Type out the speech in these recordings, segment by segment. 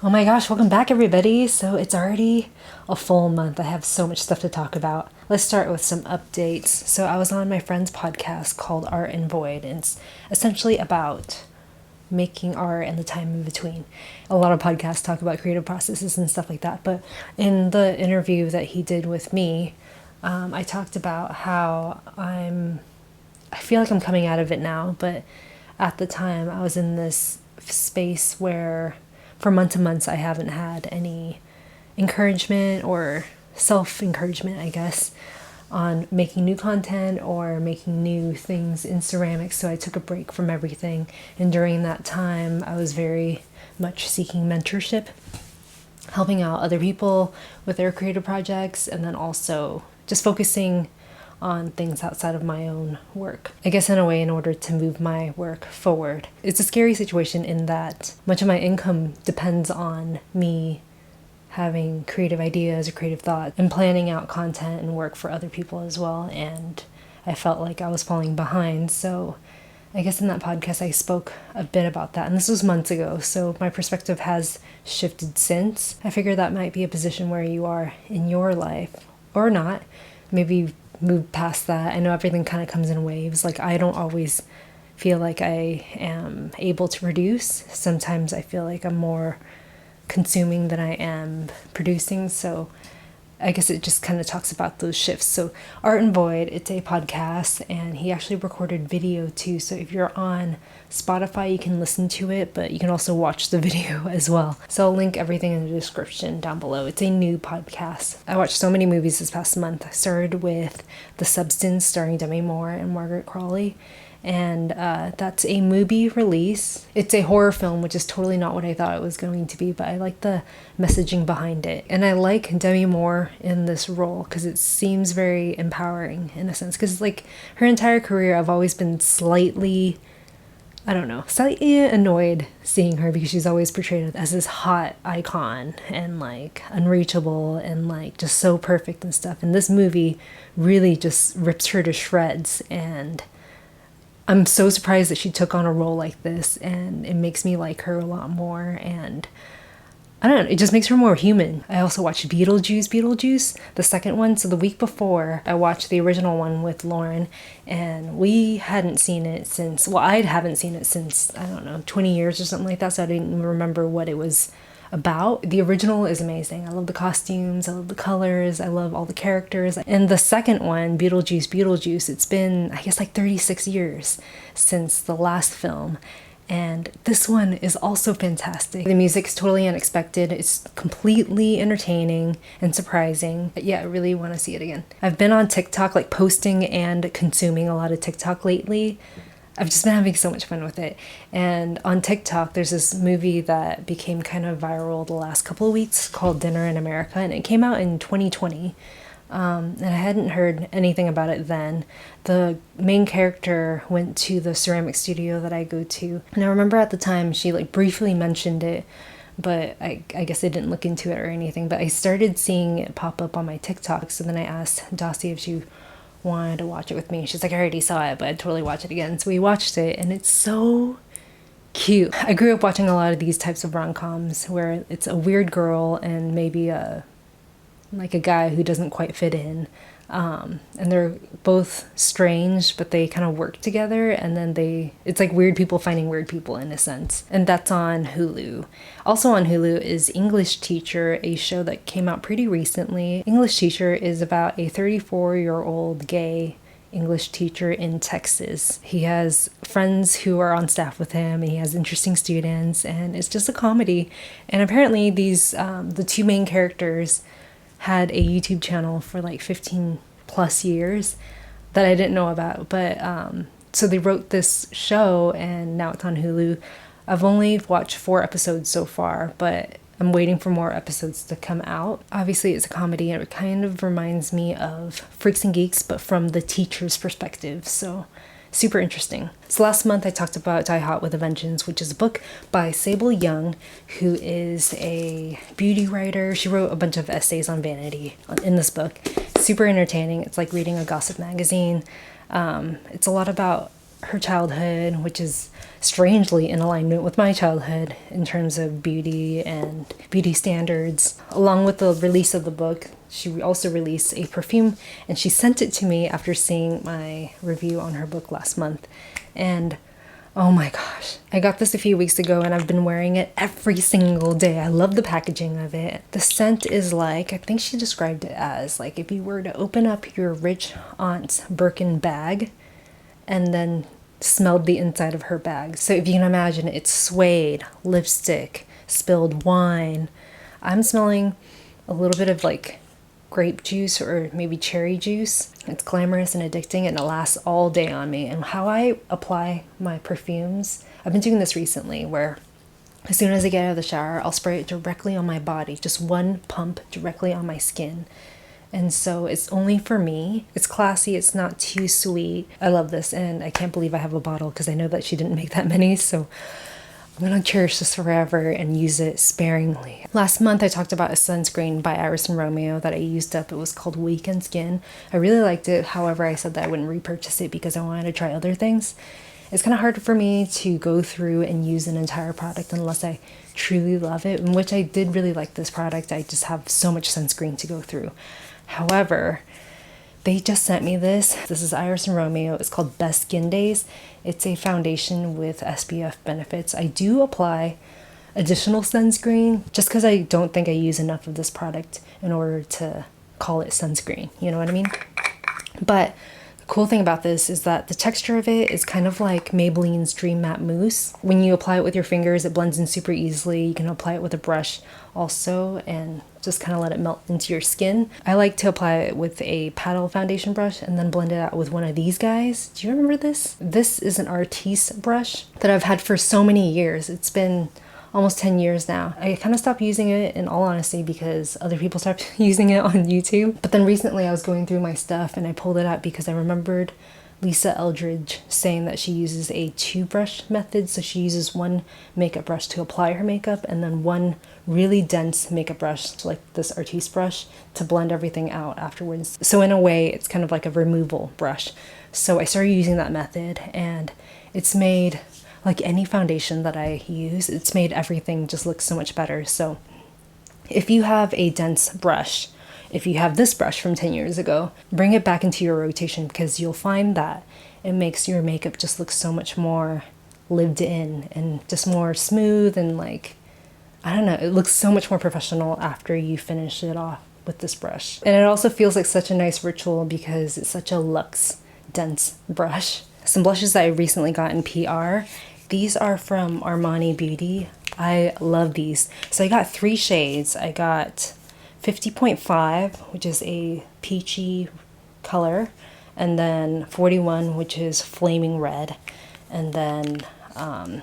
Oh my gosh, welcome back everybody. So it's already a full month. I have so much stuff to talk about. Let's start with some updates. So I was on my friend's podcast called Art and Void, and it's essentially about making art and the time in between. A lot of podcasts talk about creative processes and stuff like that, but in the interview that he did with me, I talked about how I feel like I'm coming out of it now, but at the time I was in this space where for months and months I haven't had any encouragement or self-encouragement, I guess, on making new content or making new things in ceramics. So I took a break from everything, and during that time I was very much seeking mentorship, helping out other people with their creative projects, and then also just focusing on things outside of my own work. I guess in a way, in order to move my work forward. It's a scary situation in that much of my income depends on me having creative ideas or creative thoughts and planning out content and work for other people as well. And I felt like I was falling behind. So I guess in that podcast I spoke a bit about that, and this was months ago, so my perspective has shifted since. I figure that might be a position where you are in your life, or not. Maybe you've moved past that. I know everything kind of comes in waves. Like, I don't always feel like I am able to produce. Sometimes I feel like I'm more consuming than I am producing. So I guess it just kind of talks about those shifts. So Art and Void, it's a podcast, and he actually recorded video too. So if you're on Spotify, you can listen to it, but you can also watch the video as well. So I'll link everything in the description down below. It's a new podcast. I watched so many movies this past month. I started with The Substance, starring Demi Moore and Margaret Crawley. And that's a movie release. It's a horror film, which is totally not what I thought it was going to be, but I like the messaging behind it. And I like Demi Moore in this role because it seems very empowering in a sense. Because like her entire career, I've always been slightly annoyed seeing her because she's always portrayed as this hot icon and like unreachable and like just so perfect and stuff. And this movie really just rips her to shreds, and I'm so surprised that she took on a role like this, and it makes me like her a lot more, and I don't know, it just makes her more human. I also watched Beetlejuice, the second one. So the week before, I watched the original one with Lauren, and we hadn't seen it since, well, I haven't seen it since, I don't know, 20 years or something like that, so I didn't even remember what it was about. The original is amazing. I love the costumes, I love the colors, I love all the characters. And the second one, Beetlejuice, it's been, I guess, like 36 years since the last film. And this one is also fantastic. The music's totally unexpected. It's completely entertaining and surprising. But yeah, I really want to see it again. I've been on TikTok, like posting and consuming a lot of TikTok lately. I've just been having so much fun with it. And on TikTok, there's this movie that became kind of viral the last couple of weeks called Dinner in America, and it came out in 2020. And I hadn't heard anything about it then. The main character went to the ceramic studio that I go to, and I remember at the time she like briefly mentioned it, but I guess I didn't look into it or anything. But I started seeing it pop up on my TikTok, so then I asked Dossie if she wanted to watch it with me. She's like, I already saw it, but I'd totally watch it again. So we watched it, and it's so cute. I grew up watching a lot of these types of rom-coms where it's a weird girl and maybe a guy who doesn't quite fit in, and they're both strange, but they kind of work together, and then it's like weird people finding weird people in a sense. And that's on Hulu. Also on Hulu is English Teacher, a show that came out pretty recently. English Teacher is about a 34-year-old gay English teacher in Texas. He has friends who are on staff with him, and he has interesting students, and it's just a comedy. And apparently the two main characters had a YouTube channel for like 15 plus years that I didn't know about. But so they wrote this show, and now it's on Hulu. I've only watched 4 episodes so far, but I'm waiting for more episodes to come out. Obviously, it's a comedy, and it kind of reminds me of Freaks and Geeks, but from the teacher's perspective. So super interesting. So last month I talked about Die Hot with a Vengeance, which is a book by Sable Young, who is a beauty writer. She wrote a bunch of essays on vanity in this book. Super entertaining. It's like reading a gossip magazine. It's a lot about her childhood, which is strangely in alignment with my childhood in terms of beauty and beauty standards. Along with the release of the book, she also released a perfume, and she sent it to me after seeing my review on her book last month. And oh my gosh, I got this a few weeks ago and I've been wearing it every single day. I love the packaging of it. The scent is like, I think she described it as like if you were to open up your rich aunt's Birkin bag and then smelled the inside of her bag. So if you can imagine, it's suede, lipstick, spilled wine. I'm smelling a little bit of like grape juice or maybe cherry juice. It's glamorous and addicting and it lasts all day on me. And how I apply my perfumes, I've been doing this recently where as soon as I get out of the shower, I'll spray it directly on my body, just one pump directly on my skin. And so it's only for me. It's classy, it's not too sweet. I love this and I can't believe I have a bottle because I know that she didn't make that many, so I'm gonna cherish this forever and use it sparingly. Last month I talked about a sunscreen by Iris and Romeo that I used up. It was called Weekend Skin. I really liked it, however I said that I wouldn't repurchase it because I wanted to try other things. It's kind of hard for me to go through and use an entire product unless I truly love it, in which I did really like this product. I just have so much sunscreen to go through. However, they just sent me this. This is Iris and Romeo. It's called Best Skin Days. It's a foundation with SPF benefits. I do apply additional sunscreen just because I don't think I use enough of this product in order to call it sunscreen. You know what I mean? But the cool thing about this is that the texture of it is kind of like Maybelline's Dream Matte Mousse. When you apply it with your fingers, it blends in super easily. You can apply it with a brush also and just kind of let it melt into your skin. I like to apply it with a paddle foundation brush and then blend it out with one of these guys. Do you remember this? This is an Artiste brush that I've had for so many years. It's been almost 10 years now. I kind of stopped using it in all honesty because other people stopped using it on YouTube. But then recently I was going through my stuff and I pulled it out because I remembered Lisa Eldridge saying that she uses a two-brush method. So she uses one makeup brush to apply her makeup and then one really dense makeup brush, like this Artiste brush, to blend everything out afterwards. So in a way, it's kind of like a removal brush. So I started using that method and it's made, like any foundation that I use, it's made everything just look so much better. So if you have a dense brush, if you have this brush from 10 years ago, bring it back into your rotation because you'll find that it makes your makeup just look so much more lived in and just more smooth and like, I don't know, it looks so much more professional after you finish it off with this brush. And it also feels like such a nice ritual because it's such a luxe, dense brush. Some blushes that I recently got in PR, these are from Armani Beauty. I love these. So I got 3 shades. I got 50.5, which is a peachy color, and then 41, which is flaming red, and then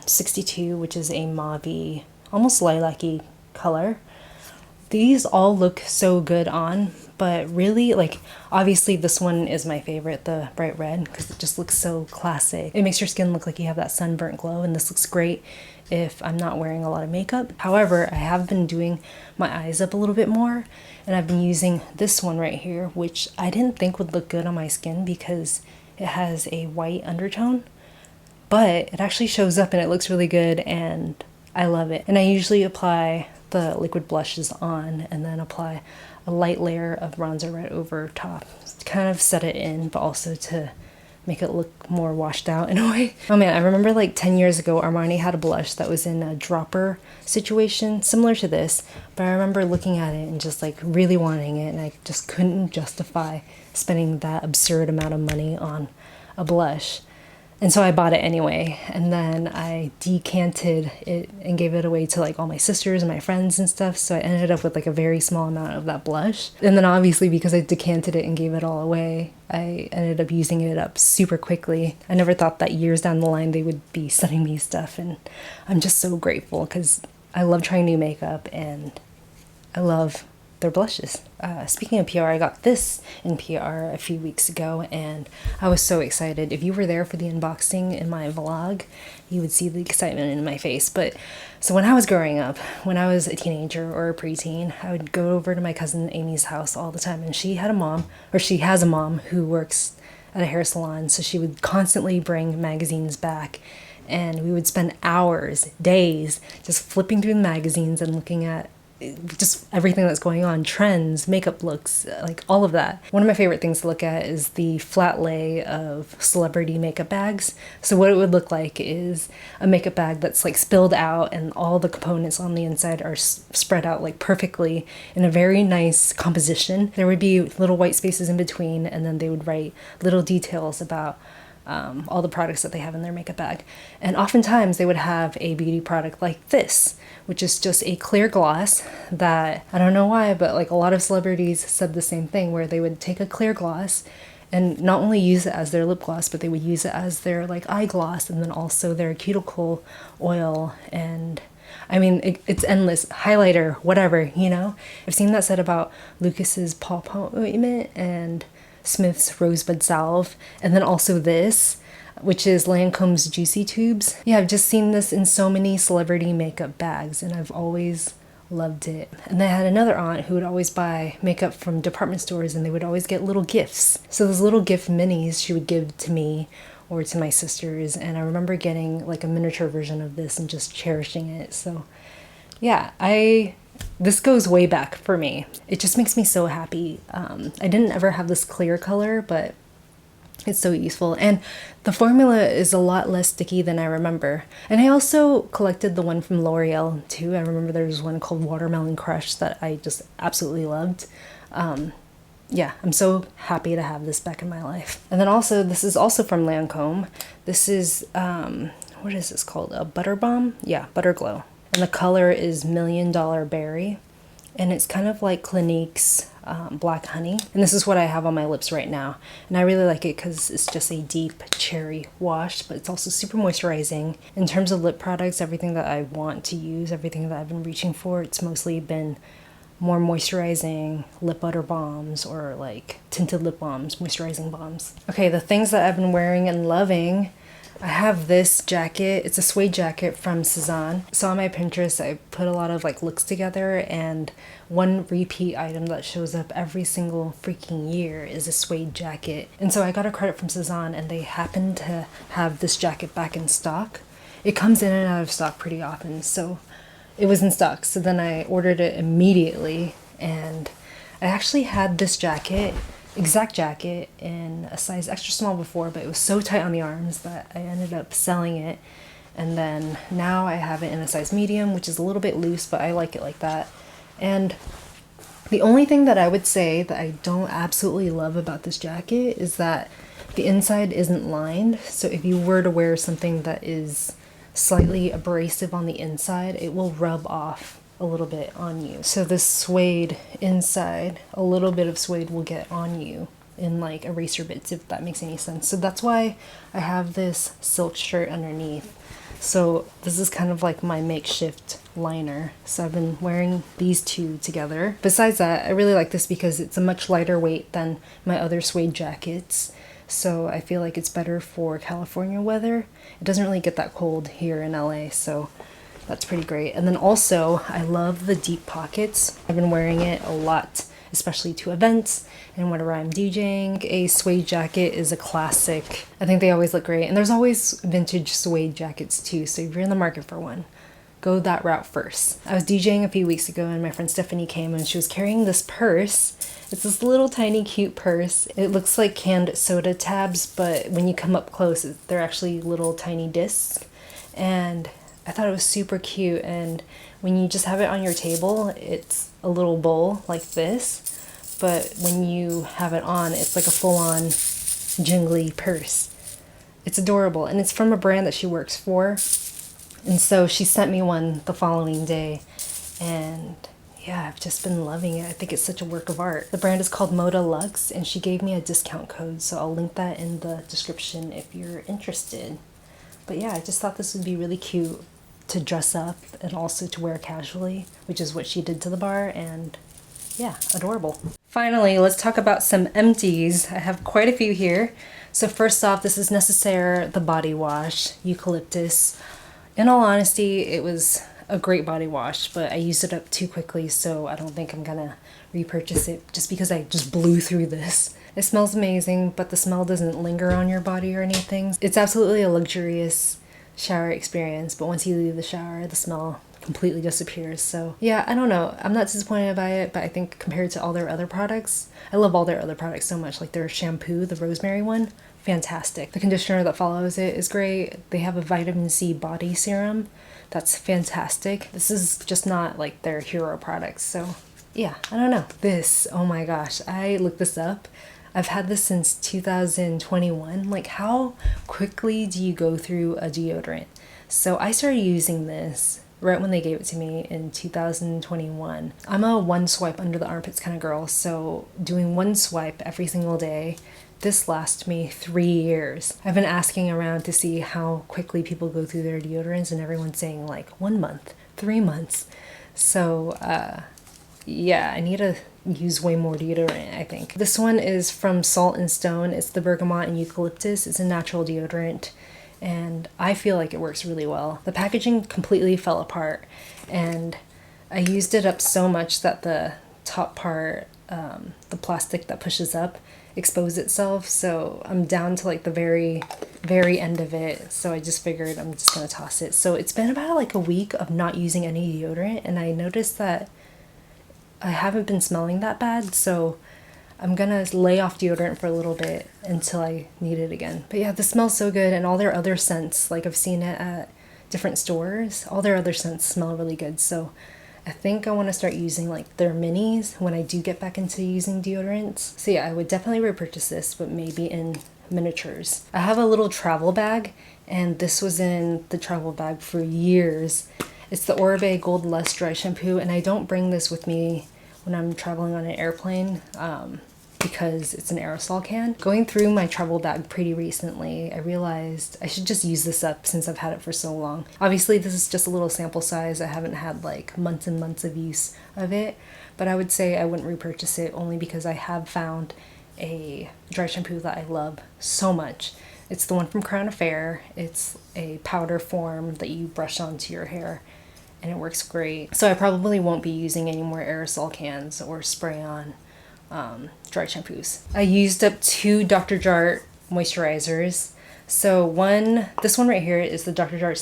62, which is a mauve-y, almost lilac-y color. These all look so good on, but really, like, obviously this one is my favorite, the bright red, because it just looks so classic. It makes your skin look like you have that sunburnt glow, and this looks great if I'm not wearing a lot of makeup. However, I have been doing my eyes up a little bit more, and I've been using this one right here, which I didn't think would look good on my skin because it has a white undertone, but it actually shows up and it looks really good and I love it. And I usually apply the liquid blushes on and then apply a light layer of bronzer right over top to kind of set it in, but also to make it look more washed out in a way. Oh man, I remember like 10 years ago, Armani had a blush that was in a dropper situation, similar to this, but I remember looking at it and just like really wanting it, and I just couldn't justify spending that absurd amount of money on a blush. And so I bought it anyway, and then I decanted it and gave it away to like all my sisters and my friends and stuff, so I ended up with like a very small amount of that blush. And then obviously because I decanted it and gave it all away, I ended up using it up super quickly. I never thought that years down the line they would be sending me stuff, and I'm just so grateful because I love trying new makeup and I love their blushes. Speaking of PR, I got this in PR a few weeks ago and I was so excited. If you were there for the unboxing in my vlog, you would see the excitement in my face. But so when I was growing up, when I was a teenager or a preteen, I would go over to my cousin Amy's house all the time, and she had a mom, or she has a mom who works at a hair salon, so she would constantly bring magazines back, and we would spend hours, days, just flipping through the magazines and looking at just everything that's going on, trends, makeup looks, like all of that. One of my favorite things to look at is the flat lay of celebrity makeup bags. So what it would look like is a makeup bag that's like spilled out and all the components on the inside are spread out like perfectly in a very nice composition. There would be little white spaces in between, and then they would write little details about all the products that they have in their makeup bag. And oftentimes they would have a beauty product like this, which is just a clear gloss that, I don't know why, but like a lot of celebrities said the same thing, where they would take a clear gloss and not only use it as their lip gloss, but they would use it as their like eye gloss, and then also their cuticle oil, and I mean, it's endless. Highlighter, whatever, you know? I've seen that said about Lucas's paw ointment and Smith's Rosebud Salve, and then also this, which is Lancome's Juicy Tubes. Yeah, I've just seen this in so many celebrity makeup bags, and I've always loved it. And I had another aunt who would always buy makeup from department stores, and they would always get little gifts. So those little gift minis she would give to me or to my sisters, and I remember getting like a miniature version of this and just cherishing it. So yeah, this goes way back for me. It just makes me so happy. I didn't ever have this clear color, but it's so useful. And the formula is a lot less sticky than I remember. And I also collected the one from L'Oreal too. I remember there was one called Watermelon Crush that I just absolutely loved. Yeah, I'm so happy to have this back in my life. And then also, this is also from Lancome. This is, what is this called? A Butter Bomb? Yeah, Butter Glow. And the color is Million Dollar Berry. And it's kind of like Clinique's Black Honey. And this is what I have on my lips right now. And I really like it because it's just a deep cherry wash, but it's also super moisturizing. In terms of lip products, everything that I want to use, everything that I've been reaching for, it's mostly been more moisturizing lip butter balms or like tinted lip balms, moisturizing balms. Okay, the things that I've been wearing and loving. I have this jacket. It's a suede jacket from Cezanne. So on my Pinterest, I put a lot of like looks together, and one repeat item that shows up every single freaking year is a suede jacket. And so I got a credit from Cezanne, and they happen to have this jacket back in stock. It comes in and out of stock pretty often, so it was in stock. So then I ordered it immediately, and I actually had this jacket, exact jacket, in a size extra small before, but it was so tight on the arms that I ended up selling it. And then now I have it in a size medium, which is a little bit loose, but I like it like that. And the only thing that I would say that I don't absolutely love about this jacket is that the inside isn't lined. So if you were to wear something that is slightly abrasive on the inside, it will rub off a little bit on you. So this suede inside, a little bit of suede will get on you in like eraser bits, if that makes any sense. So that's why I have this silk shirt underneath. So this is kind of like my makeshift liner. So I've been wearing these two together. Besides that, I really like this because it's a much lighter weight than my other suede jackets. So I feel like it's better for California weather. It doesn't really get that cold here in LA, so that's pretty great. And then also, I love the deep pockets. I've been wearing it a lot, especially to events and whenever I'm DJing. A suede jacket is a classic. I think they always look great. And there's always vintage suede jackets too, so if you're in the market for one, go that route first. I was DJing a few weeks ago, and my friend Stephanie came, and she was carrying this purse. It's this little tiny cute purse. It looks like canned soda tabs, but when you come up close, they're actually little tiny discs. And I thought it was super cute, and when you just have it on your table, it's a little bowl like this, but when you have it on, it's like a full-on jingly purse. It's adorable, and it's from a brand that she works for, and so she sent me one the following day, and yeah, I've just been loving it. I think it's such a work of art. The brand is called Moda Luxe, and she gave me a discount code, so I'll link that in the description if you're interested. But yeah, I just thought this would be really cute to dress up and also to wear casually, which is what she did to the bar, and yeah, adorable. Finally, let's talk about some empties. I have quite a few here. So first off, this is Necessaire, the body wash, eucalyptus. In all honesty, it was a great body wash, but I used it up too quickly, so I don't think I'm gonna repurchase it just because I just blew through this. It smells amazing, but the smell doesn't linger on your body or anything. It's absolutely a luxurious shower experience, but once you leave the shower, the smell completely disappears. So yeah, I don't know. I'm not disappointed by it, but I think compared to all their other products, I love all their other products so much. Like their shampoo, the rosemary one, fantastic. The conditioner that follows it is great. They have a vitamin C body serum that's fantastic. This is just not like their hero products. So yeah, I don't know. This, oh my gosh, I looked this up. I've had this since 2021. Like, how quickly do you go through a deodorant? So I started using this right when they gave it to me in 2021. I'm a one swipe under the armpits kind of girl, so doing one swipe every single day, this lasts me 3 years. I've been asking around to see how quickly people go through their deodorants, and everyone's saying like 1 month, 3 months. So yeah, I need to use way more deodorant, I think. This one is from Salt and Stone. It's the bergamot and eucalyptus. It's a natural deodorant, and I feel like it works really well. The packaging completely fell apart, and I used it up so much that the top part, the plastic that pushes up, exposed itself, so I'm down to like the very end of it. So I just figured I'm just gonna toss it. So it's been about like a week of not using any deodorant, and I noticed that I haven't been smelling that bad, so I'm gonna lay off deodorant for a little bit until I need it again. But yeah, this smells so good, and all their other scents, like I've seen it at different stores, all their other scents smell really good. So I think I want to start using like their minis when I do get back into using deodorants. So yeah, I would definitely repurchase this, but maybe in miniatures. I have a little travel bag, and this was in the travel bag for years. It's the Oribe Gold Lust Dry Shampoo, and I don't bring this with me when I'm traveling on an airplane because it's an aerosol can. Going through my travel bag pretty recently, I realized I should just use this up since I've had it for so long. Obviously, this is just a little sample size. I haven't had like months and months of use of it, but I would say I wouldn't repurchase it only because I have found a dry shampoo that I love so much. It's the one from Crown Affair. It's a powder form that you brush onto your hair, and it works great. So I probably won't be using any more aerosol cans or spray on dry shampoos. I used up 2 Dr. Jart moisturizers. So this one right here is the Dr. Jart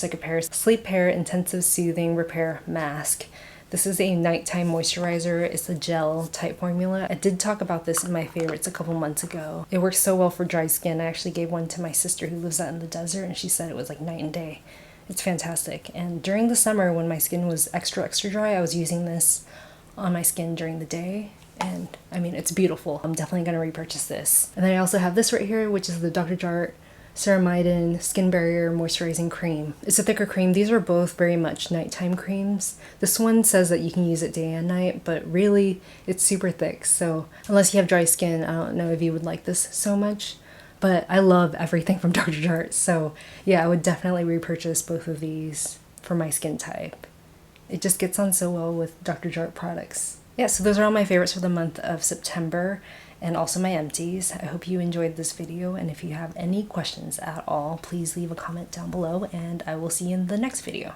Sleep Hair Intensive Soothing Repair Mask. This is a nighttime moisturizer. It's a gel type formula. I did talk about this in my favorites a couple months ago. It works so well for dry skin. I actually gave one to my sister who lives out in the desert, and she said it was like night and day. It's fantastic. And during the summer when my skin was extra dry, I was using this on my skin during the day. And I mean, it's beautiful. I'm definitely gonna repurchase this. And then I also have this right here, which is the Dr. Jart Ceramidin Skin Barrier Moisturizing Cream. It's a thicker cream. These are both very much nighttime creams. This one says that you can use it day and night, but really it's super thick. So unless you have dry skin, I don't know if you would like this so much. But I love everything from Dr. Jart. So yeah, I would definitely repurchase both of these for my skin type. It just gets on so well with Dr. Jart products. Yeah, so those are all my favorites for the month of September, and also my empties. I hope you enjoyed this video, and if you have any questions at all, please leave a comment down below, and I will see you in the next video.